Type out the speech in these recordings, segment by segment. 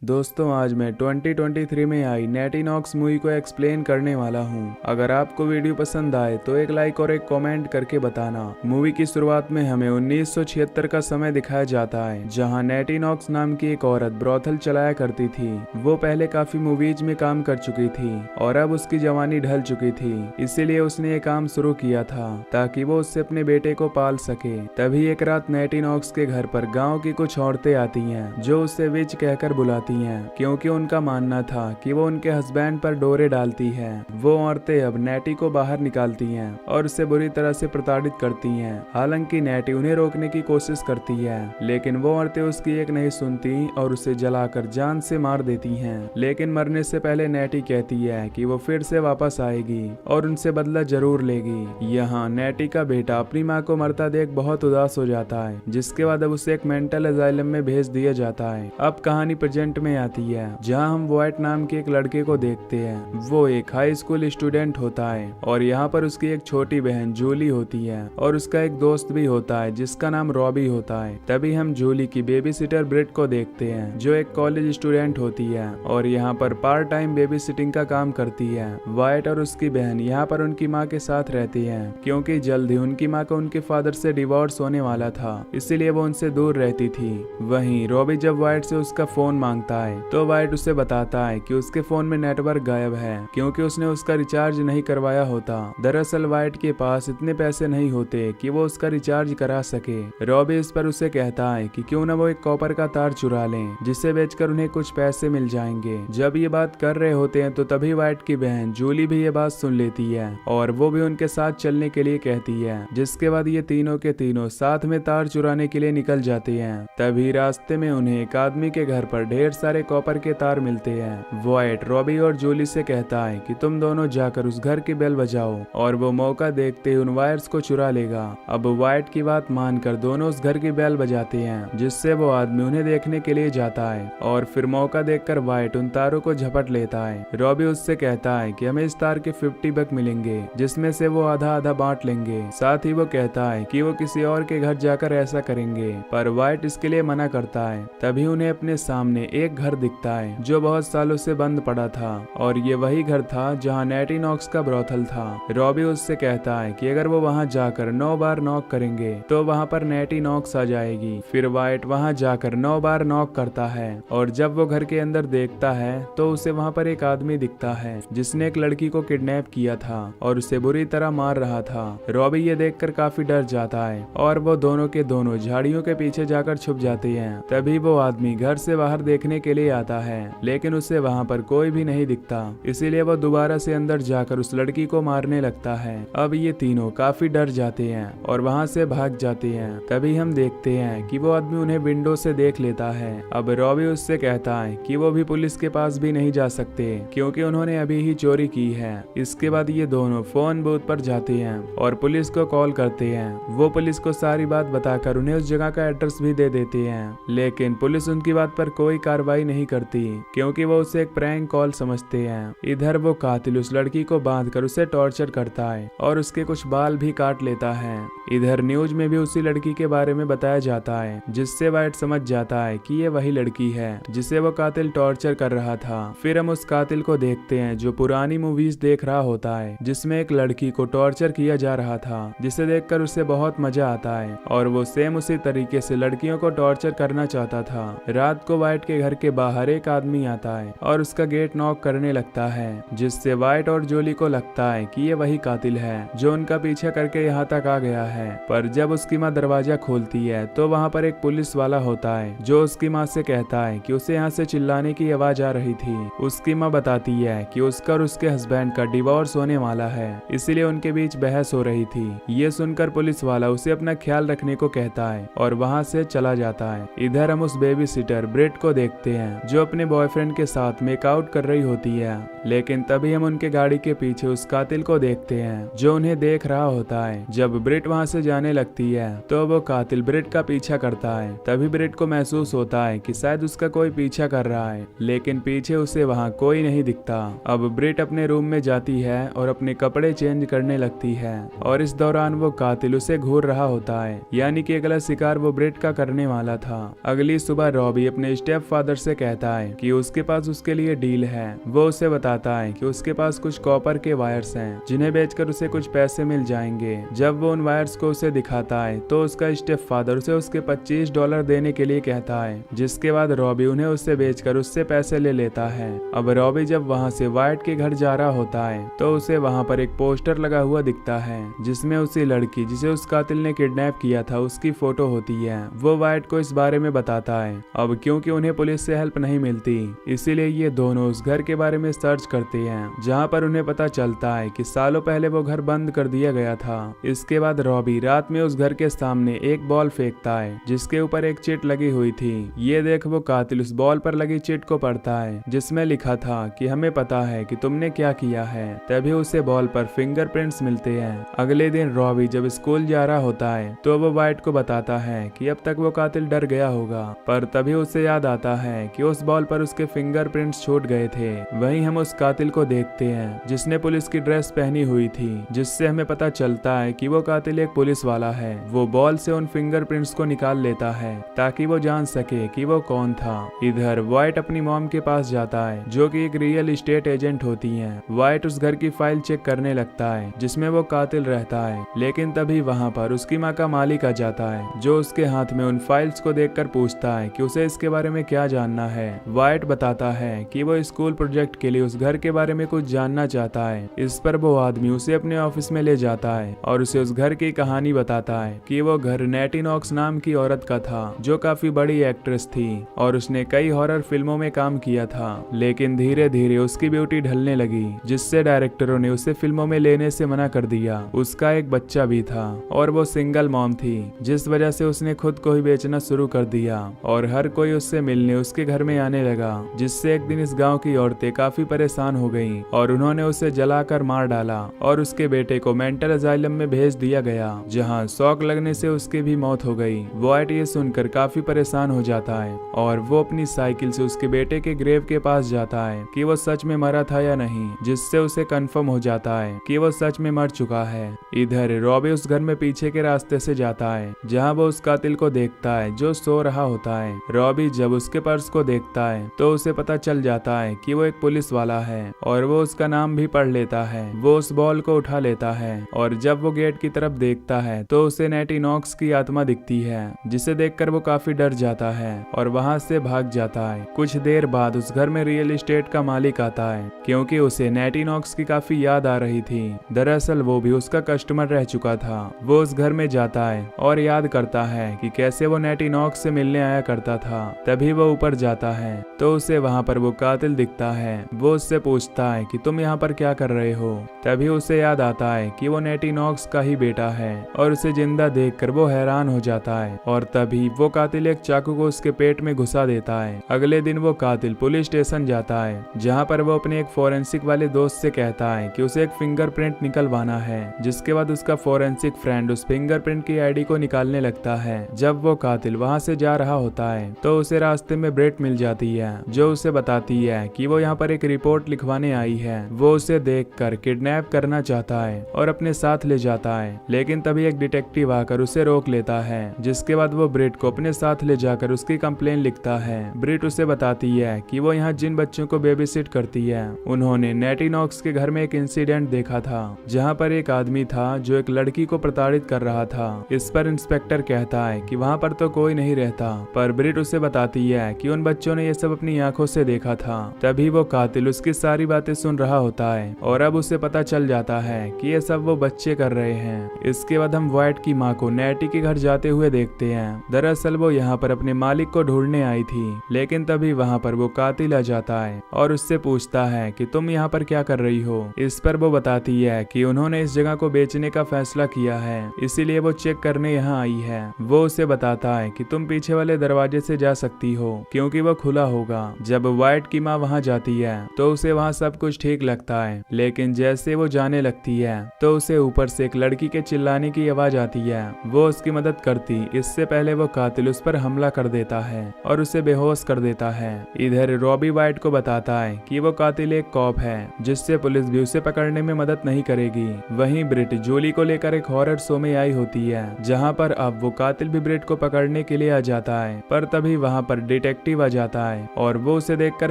दोस्तों आज मैं 2023 में आई नेटी नॉक्स मूवी को एक्सप्लेन करने वाला हूं। अगर आपको वीडियो पसंद आए तो एक लाइक और एक कमेंट करके बताना। मूवी की शुरुआत में हमें 1976 का समय दिखाया जाता है, जहां नेटी नॉक्स नाम की एक औरत ब्रोथल चलाया करती थी। वो पहले काफी मूवीज में काम कर चुकी थी और अब उसकी जवानी ढल चुकी थी, इसीलिए उसने ये काम शुरू किया था ताकि वो उससे अपने बेटे को पाल सके। तभी एक रात नेटी नॉक्स के घर पर गाँव की कुछ औरतें आती हैं जो उसे विच कहकर बुलाती हैं, क्योंकि उनका मानना था कि वो उनके हस्बैंड पर डोरे डालती है। वो औरतें अब नेटी को बाहर निकालती हैं और उसे बुरी तरह से प्रताड़ित करती हैं। हालांकि नेटी उन्हें रोकने की कोशिश करती है, लेकिन वो औरतें उसकी एक नहीं सुनती और उसे जलाकर जान से मार देती हैं। लेकिन मरने से पहले नेटी कहती है कि वो फिर से वापस आएगी और उनसे बदला जरूर लेगी। यहाँ नेटी का बेटा अपनी माँ को मरता देख बहुत उदास हो जाता है, जिसके बाद अब उसे एक मेंटल असाइलम में भेज दिया जाता है। अब कहानी प्रेजेंट में आती है, जहां हम वाइट नाम के एक लड़के को देखते हैं। वो एक हाई स्कूल स्टूडेंट होता है और यहाँ पर उसकी एक छोटी बहन जूली होती है और उसका एक दोस्त भी होता है जिसका नाम रॉबी होता है। तभी हम जूली की बेबी सिटर ब्रिट को देखते हैं, जो एक कॉलेज स्टूडेंट होती है और यहाँ पर पार्ट टाइम बेबी सिटिंग का काम करती है। वाइट और उसकी बहन यहाँ पर उनकी माँ के साथ रहती है, क्योंकि जल्द ही उनकी माँ को उनके फादर से डिवोर्स होने वाला था, इसीलिए वो उनसे दूर रहती थी। वहीं रॉबी जब वाइट से उसका फोन मांगता है तो वाइट उसे बताता है कि उसके फोन में नेटवर्क गायब है, क्योंकि उसने उसका रिचार्ज नहीं करवाया होता। दरअसल वाइट के पास इतने पैसे नहीं होते कि वो उसका रिचार्ज करा सके। रॉबी इस पर उसे कहता है कि क्यों ना वो एक कॉपर का तार चुरा लें, जिसे बेचकर उन्हें कुछ पैसे मिल जाएंगे। जब ये बात कर रहे होते हैं तो तभी वाइट की बहन जूली भी ये बात सुन लेती है और वो भी उनके साथ चलने के लिए कहती है, जिसके बाद ये तीनों के तीनों साथ में तार चुराने के लिए निकल जाते हैं। तभी रास्ते में उन्हें एक आदमी के घर पर ढेर सारे कॉपर के तार मिलते हैं। वाइट रॉबी और जूली से कहता है कि तुम दोनों जाकर उस घर की बेल बजाओ और वो मौका देखते ही उन वायर्स को चुरा लेगा। अब वाइट की बात मानकर दोनों उस घर की बेल बजाते हैं, जिससे वो आदमी उन्हें देखने के लिए जाता है और फिर मौका देखकर वाइट उन तारों को झपट लेता है। रॉबी उससे कहता है कि हमें इस तार के 50 बक मिलेंगे, जिसमें से वो आधा आधा बांट लेंगे। साथ ही वो कहता है कि वो किसी और के घर जाकर ऐसा करेंगे, पर वाइट इसके लिए मना करता है। तभी उन्हें अपने सामने एक घर दिखता है जो बहुत सालों से बंद पड़ा था और ये वही घर था जहां नेटी नॉक्स का ब्रोथल था। रॉबी उससे कहता है कि अगर वो वहां जाकर 9 बार नॉक करेंगे तो वहां पर नेटी नॉक्स आ जाएगी। फिर वाइट वहां जाकर 9 बार नॉक करता है और जब वो घर के अंदर देखता है तो उसे वहां पर एक आदमी दिखता है जिसने एक लड़की को किडनैप किया था और उसे बुरी तरह मार रहा था। रॉबी ये देखकर काफी डर जाता है और वो दोनों के दोनों झाड़ियों के पीछे जाकर छुप जाते हैं। तभी वो आदमी घर से बाहर देखने के लिए आता है, लेकिन उसे वहां पर कोई भी नहीं दिखता, इसीलिए वो दोबारा से अंदर जाकर उस लड़की को मारने लगता है। अब ये तीनों काफी डर जाते हैं और वहां से भाग जाते हैं। तभी हम देखते हैं कि वो आदमी उन्हें विंडो से देख लेता है। अब रॉबी उससे कहता है कि वो भी पुलिस के पास भी नहीं जा सकते, क्योंकि उन्होंने अभी ही चोरी की है। इसके बाद ये दोनों फोन बूथ पर जाते हैं और पुलिस को कॉल करते हैं। वो पुलिस को सारी बात बताकर उन्हें उस जगह का एड्रेस भी दे देते हैं, लेकिन पुलिस उनकी बात पर कोई कार्रवाई नहीं करती, क्योंकि वो उसे एक प्रैंक कॉल समझते हैं। इधर वो कातिल उस लड़की को बांधकर उसे टॉर्चर करता है और उसके कुछ बाल भी काट लेता है। इधर न्यूज में भी उसी लड़की के बारे में बताया जाता है, जिससे वाइट समझ जाता है कि ये वही लड़की है जिसे वो कातिल टॉर्चर कर रहा था। फिर हम उस कातिल को देखते हैं जो पुरानी मूवीज देख रहा होता है, जिसमें एक लड़की को टॉर्चर किया जा रहा था, जिसे देखकर उसे बहुत मजा आता है और वो सेम उसी तरीके से लड़कियों को टॉर्चर करना चाहता था। रात को वाइट के घर के बाहर एक आदमी आता है और उसका गेट नॉक करने लगता है, जिससे वाइट और जूली को लगता है कि ये वही कातिल है जो उनका पीछा करके यहाँ तक आ गया है। पर जब उसकी माँ दरवाजा खोलती है तो वहाँ पर एक पुलिस वाला होता है जो उसकी माँ से कहता है कि उसे यहाँ से चिल्लाने की आवाज आ रही थी। उसकी माँ बताती है कि उसका और उसके हस्बैंड का डिवोर्स होने वाला है, इसीलिए उनके बीच बहस हो रही थी। ये सुनकर पुलिस वाला उसे अपना ख्याल रखने को कहता है और वहाँ से चला जाता है। इधर हम उस बेबी सिटर ब्रिट को देखते हैं जो अपने बॉयफ्रेंड के साथ मेकआउट कर रही होती है, लेकिन तभी हम उनके गाड़ी के पीछे उस कातिल को देखते हैं जो उन्हें देख रहा होता है। जब ब्रिट वहाँ से जाने लगती है तो वो कातिल ब्रिट का पीछा करता है। तभी ब्रिट को महसूस होता है कि शायद उसका कोई पीछा कर रहा है, लेकिन पीछे उसे वहाँ कोई नहीं दिखता। अब ब्रिट अपने रूम में जाती है और अपने कपड़े चेंज करने लगती है और इस दौरान वो कातिल उसे घूर रहा होता है, यानी कि अगला शिकार वो ब्रिट का करने वाला था। अगली सुबह रॉबी अपने स्टेप फादर फादर से कहता है कि उसके पास उसके लिए डील है। वो उसे बताता है कि उसके पास कुछ कॉपर के वायर्स हैं जिन्हें बेचकर उसे कुछ पैसे मिल जाएंगे। जब वो उन वायर्स को उसे दिखाता है तो उसका स्टेप फादर उसे उसके $25 देने के लिए कहता है, जिसके बाद रॉबी उन्हें उससे बेचकर उससे पैसे ले लेता है। अब रॉबी जब वहाँ से वाइट के घर जा रहा होता है तो उसे वहाँ पर एक पोस्टर लगा हुआ दिखता है जिसमें उसी लड़की जिसे उस कातिल ने किडनैप किया था उसकी फोटो होती है। वो वाइट को इस बारे में बताता है। अब क्योंकि उन्हें पुलिस से हेल्प नहीं मिलती इसीलिए ये दोनों उस घर के बारे में सर्च करते हैं, जहाँ पर उन्हें पता चलता है कि सालों पहले वो घर बंद कर दिया गया था। इसके बाद रॉबी रात में उस घर के सामने एक बॉल फेंकता है जिसके ऊपर एक चिट लगी हुई थी। ये देख वो कातिल उस बॉल पर लगी चिट को पढ़ता है जिसमें लिखा था कि हमें पता है कि तुमने क्या किया है। तभी उसे बॉल पर फिंगरप्रिंट्स मिलते हैं। अगले दिन रॉबी जब स्कूल जा रहा होता है तो वो वाइट को बताता है कि अब तक वो कातिल डर गया होगा, पर तभी उसे याद आता है कि उस बॉल पर उसके फिंगरप्रिंट्स छूट गए थे। वहीं हम उस कातिल को देखते हैं जिसने पुलिस की ड्रेस पहनी हुई थी, जिससे हमें पता चलता है कि वो कातिल एक पुलिस वाला है। वो बॉल से उन फिंगरप्रिंट्स को निकाल लेता है ताकि वो जान सके कि वो कौन था। इधर वाइट अपनी मॉम के पास जाता है जो कि एक रियल एस्टेट एजेंट होती हैं। वाइट उस घर की फाइल चेक करने लगता है जिसमें वो कातिल रहता है, लेकिन तभी वहाँ पर उसकी माँ का मालिक आ जाता है जो उसके हाथ में उन फाइल्स को देखकर पूछता है कि उसे इसके बारे में क्या जानना है। वाइट बताता है कि वो स्कूल प्रोजेक्ट के लिए उस घर के बारे में कुछ जानना चाहता है। इस पर वो आदमी उसे अपने ऑफिस में ले जाता है और उसे उस घर की कहानी बताता है कि वो घर नेटी नॉक्स नाम की औरत का था जो काफी बड़ी एक्ट्रेस थी और उसने कई हॉरर फिल्मों में काम किया था, लेकिन धीरे धीरे उसकी ब्यूटी ढलने लगी जिससे डायरेक्टरों ने उसे फिल्मों में लेने से मना कर दिया। उसका एक बच्चा भी था और वो सिंगल मॉम थी, जिस वजह से उसने खुद को ही बेचना शुरू कर दिया और हर कोई उससे मिलने उसके घर में आने लगा, जिससे एक दिन इस गांव की औरतें काफी परेशान हो गईं और उन्होंने उसे जलाकर मार डाला और उसके बेटे को मेंटल अजाइलम में भेज दिया गया, जहां शॉक लगने से उसकी भी मौत हो गई। वाइट ये सुनकर काफी परेशान हो जाता है और वो अपनी साइकिल से उसके बेटे के ग्रेव के पास जाता है कि वो सच में मरा था या नहीं, जिससे उसे कंफर्म हो जाता है कि वो सच में मर चुका है। इधर रॉबी उस घर में पीछे के रास्ते से जाता है जहां वो उस कातिल को देखता है जो सो रहा होता है। रॉबी जब उसके पर्स को देखता है तो उसे पता चल जाता है कि वो एक पुलिस वाला है और वो उसका नाम भी पढ़ लेता है। वो उस बॉल को उठा लेता है और जब वो गेट की तरफ देखता है तो उसे नेटी नॉक्स की आत्मा दिखती है, जिसे देखकर वो काफी डर जाता है और वहां से भाग जाता है। कुछ देर बाद उस घर में रियल एस्टेट का मालिक आता है क्योंकि उसे नेटी नॉक्स की काफी याद आ रही थी। दरअसल वो भी उसका कस्टमर रह चुका था। वो उस घर में जाता है और याद करता है कि कैसे वो नेटी नॉक्स से मिलने आया करता था। तभी वो ऊपर जाता है तो उसे वहां पर वो कातिल दिखता है। वो उससे पूछता है कि तुम यहाँ पर क्या कर रहे हो। तभी उसे याद आता है कि वो नेटी नॉक्स का ही बेटा है और उसे जिंदा देखकर वो हैरान हो जाता है और तभी वो कातिल एक चाकू को उसके पेट में घुसा देता है। अगले दिन वो कातिल पुलिस स्टेशन जाता है जहाँ पर वो अपने एक फोरेंसिक वाले दोस्त से कहता है कि उसे एक फिंगरप्रिंट निकलवाना है, जिसके बाद उसका फोरेंसिक फ्रेंड उस फिंगरप्रिंट की आईडी को निकालने लगता है। जब वो कातिल वहां से जा रहा होता है तो उसे रास्ते में ब्रेट मिल जाती है जो उसे बताती है कि वो यहाँ पर एक रिपोर्ट लिखवाने आई है। वो उसे देखकर किडनैप करना चाहता है और अपने साथ ले जाता है, लेकिन तभी एक डिटेक्टिव आकर उसे रोक लेता है, जिसके बाद वो ब्रिट को अपने साथ ले जाकर उसकी कंप्लेन लिखता है। ब्रिट उसे बताती है कि वो यहाँ जिन बच्चों को बेबी सिट करती है उन्होंने नेटी नॉक्स के घर में एक इंसिडेंट देखा था जहाँ पर एक आदमी था जो एक लड़की को प्रताड़ित कर रहा था। इस पर इंस्पेक्टर कहता है कि वहाँ पर तो कोई नहीं रहता, पर ब्रिट उसे बताती है कि उन बच्चों ने ये सब अपनी आंखों से देखा था। तभी वो कातिल उसकी सारी बातें सुन रहा होता है और अब उसे पता चल जाता है कि ये सब वो बच्चे कर रहे हैं। इसके बाद हम वाइट की माँ को नेटी के घर जाते हुए देखते हैं। दरअसल वो यहाँ पर अपने मालिक को ढूंढने आई थी, लेकिन तभी वहाँ पर वो कातिल आ जाता है और उससे पूछता है कि तुम यहाँ पर क्या कर रही हो। इस पर वो बताती है कि उन्होंने इस जगह को बेचने का फैसला किया है, इसीलिए वो चेक करने यहाँ आई है। वो उसे बताता है कि तुम पीछे वाले दरवाजे से जा सकती हो क्योंकि वो खुला होगा। जब वाइट की माँ वहाँ जाती है तो उसे वहाँ सब कुछ ठीक लगता है, लेकिन जैसे वो जाने लगती है तो उसे ऊपर से एक लड़की के चिल्लाने की आवाज आती है। वो उसकी मदद करती इससे पहले वो कातिल उस पर हमला कर देता है और उसे बेहोश कर देता है। इधर रॉबी वाइट को बताता है कि वो कातिल एक कॉप है जिससे पुलिस भी उसे पकड़ने में मदद नहीं करेगी। वहीं ब्रिट जूली को लेकर एक हॉरर शो में आई होती है जहां पर अब वो कातिल भी ब्रिट को पकड़ने के लिए आ जाता है, पर तभी वहां पर डिटेक्टिव डिटेक्टिव आ जाता है और वो उसे देखकर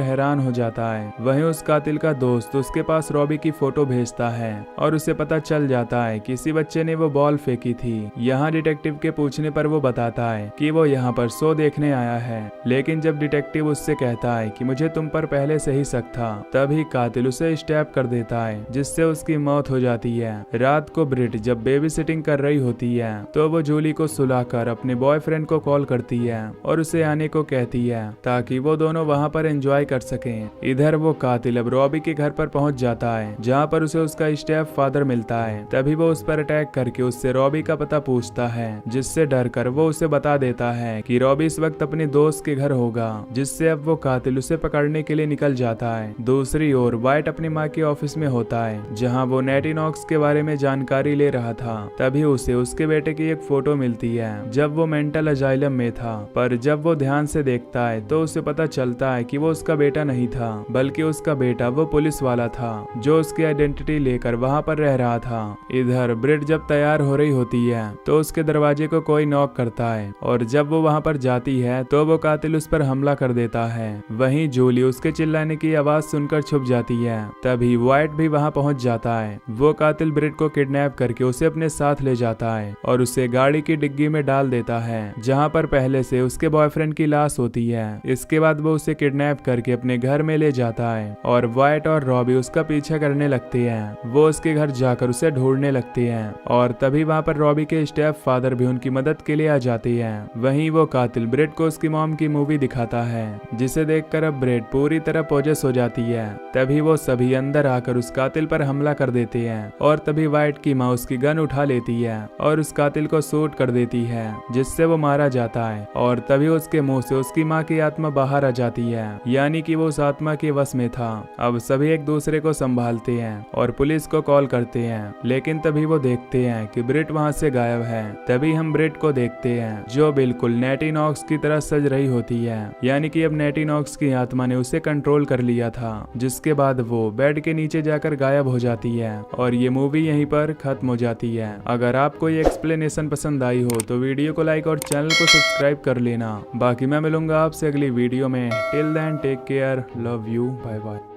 हैरान हो जाता है। वहीं उस कातिल का दोस्त उसके पास रॉबी की फोटो भेजता है और उसे पता चल जाता है किसी बच्चे ने वो बॉल फेंकी थी। यहाँ डिटेक्टिव के पूछने पर वो बताता है कि वो यहाँ पर शो देखने आया है, लेकिन जब डिटेक्टिव उससे कहता है कि मुझे तुम पर पहले से ही शक था, तभी कातिल उसे स्टैब कर देता है जिससे उसकी मौत हो जाती है। रात को ब्रिट जब बेबी सिटिंग कर रही होती है तो वो जूली को सुलाकर अपने बॉयफ्रेंड को कॉल करती है और उसे आने को कहती है ताकि वो दोनों वहाँ पर एंजॉय कर सकें। इधर वो कातिल अब रॉबी के घर पर पहुंच जाता है जहाँ पर उसे उसका स्टेप फादर मिलता है। तभी वो उस पर अटैक करके उससे रॉबी का पता पूछता है, जिससे डर कर वो उसे बता देता है कि रॉबी इस वक्त अपने दोस्त के घर होगा, जिससे अब वो कातिल उसे पकड़ने के लिए निकल जाता है। दूसरी ओर वाइट अपनी माँ के ऑफिस में होता है जहाँ वो नेटी नॉक्स के बारे में जानकारी ले रहा था। तभी उसे उसके बेटे की एक फोटो मिलती है जब वो मेंटल अजाइलम में था, पर जब वो ध्यान से देखता है तो उसे पता चलता है कि वो उसका बेटा नहीं था, बल्कि उसका बेटा वो पुलिस वाला था जो उसकी आइडेंटिटी लेकर वहाँ पर रह रहा था। इधर ब्रिट जब तैयार हो रही होती है तो उसके दरवाजे को कोई नॉक करता है और जब वो वहाँ पर जाती है तो वो कातिल उस पर हमला कर देता है। वहीं जूली उसके चिल्लाने की आवाज सुनकर छुप जाती है। तभी व्हाइट भी वहाँ पहुँच जाता है। वो कातिल ब्रिट को किडनैप करके उसे अपने साथ ले जाता है और उसे गाड़ी की डिग्गी में डाल देता है जहाँ पर पहले से उसके बॉयफ्रेंड की लाश होती है। इसके बाद वो उसे किडनैप करके अपने घर में ले जाता है और व्हाइट और रॉबी उसका पीछा करने लगते हैं। वो उसके घर जाकर उसे ढूंढने लगते हैं और तभी वहाँ पर रॉबी के स्टेप फादर भी उनकी मदद के लिए आ जाते हैं। वहीं वो कातिल ब्रिट को उसकी मॉम की मूवी दिखाता है, जिसे देखकर अब ब्रिट पूरी तरह पोजेस हो जाती है। तभी वो सभी अंदर आकर उस कातिल पर हमला कर देते हैं और तभी व्हाइट की माँ उसकी गन उठा लेती है और उस कातिल को शूट कर देती है, जिससे वो मारा जाता है। और तभी उसके मुंह से उसकी माँ की आत्मा बाहर आ जाती है, यानी कि वो उस आत्मा के वश में था। अब सभी एक दूसरे को संभालते हैं और पुलिस को कॉल करते हैं, लेकिन तभी वो देखते हैं कि ब्रिट वहाँ से गायब है। तभी हम ब्रिट को देखते हैं जो बिल्कुल नेटी नॉक्स की तरह सज रही होती है, यानी कि अब नेटी नॉक्स की आत्मा ने उसे कंट्रोल कर लिया था। जिसके बाद वो बेड के नीचे जाकर गायब हो जाती है और ये मूवी यहीं पर खत्म हो जाती है। अगर आपको ये एक्सप्लेनेशन पसंद आई हो तो वीडियो को लाइक और चैनल को सब्सक्राइब कर लेना। बाकी मैं मिलूंगा आपसे अगली वीडियो में। Till then take care, love you, bye bye.